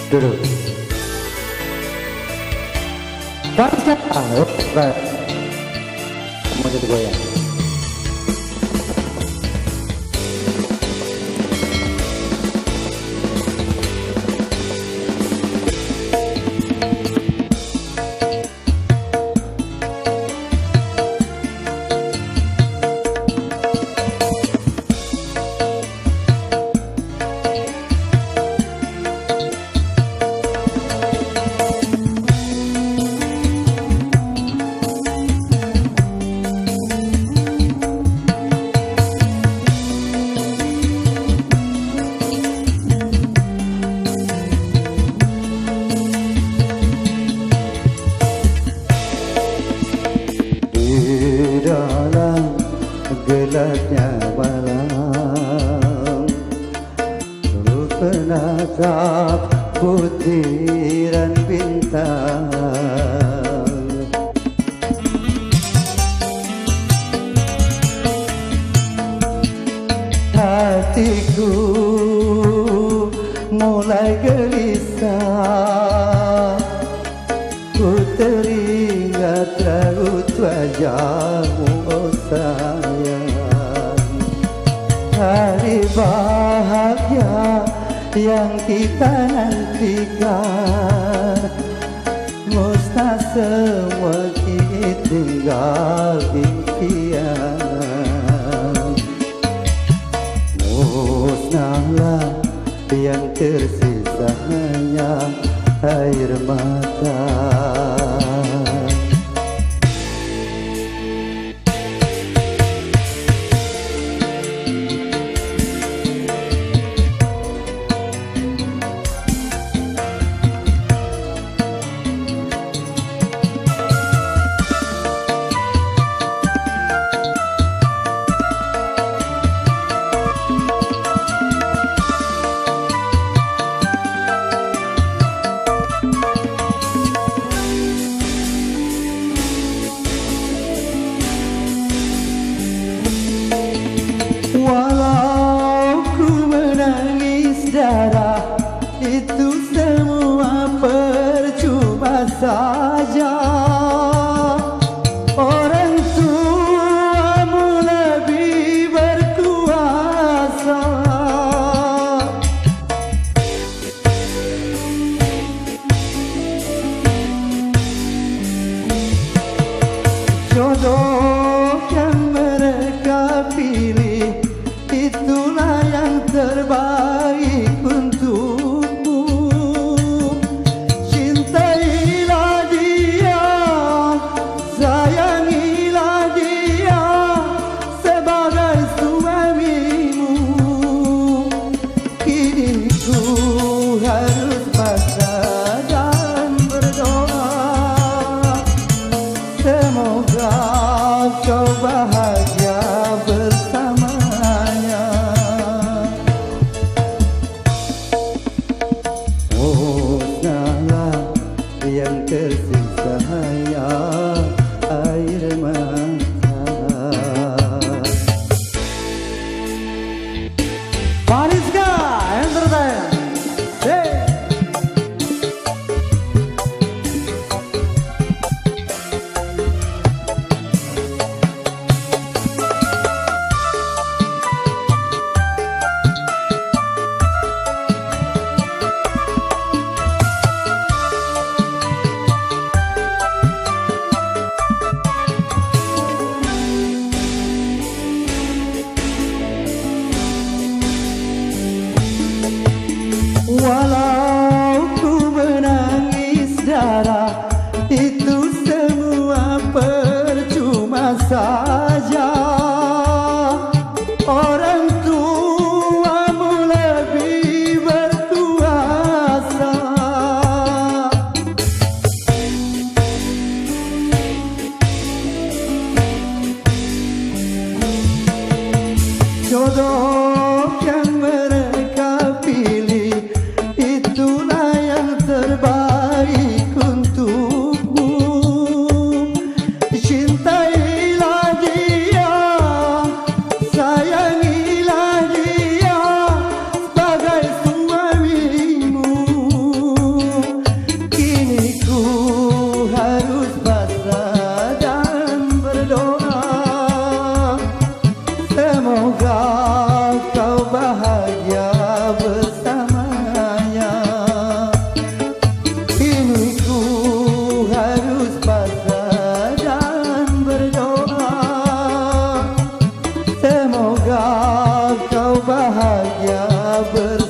Duduk. Bangsa. Baik. Mau jadi goyang. Gelapnya malam, ku menatap butiran bintang. Hatiku mulai gelisah, ku teringat raut wajahmu, oh sayang. Hari bahagia yang kita nantikan, musnah semua kini tinggal impian. Musnahlah yang tersisa hanya air mata. Walau ku menangis darah, itu semua percuma saja. Orang tuamu lebih berkuasa. Jodoh yang mereka pilih, itulah yang terbaik untukmu. Cintailah dia, sayangilah dia sebagai suamimu. Kini ku harus pasrah dan berdoa, semoga kau bahagia bersamanya. Musnahlah yang tersisa hanya air mata. Mariska Entertainment. Hey. Walau ku menangis darah, itu semua percuma saja. Orang tuamu lebih berkuasa. Jodoh yang mereka pilih, itulah yang terbaik untukmu. Cintailah dia, sayangilah dia sebagai suamimu. bahagia bersama.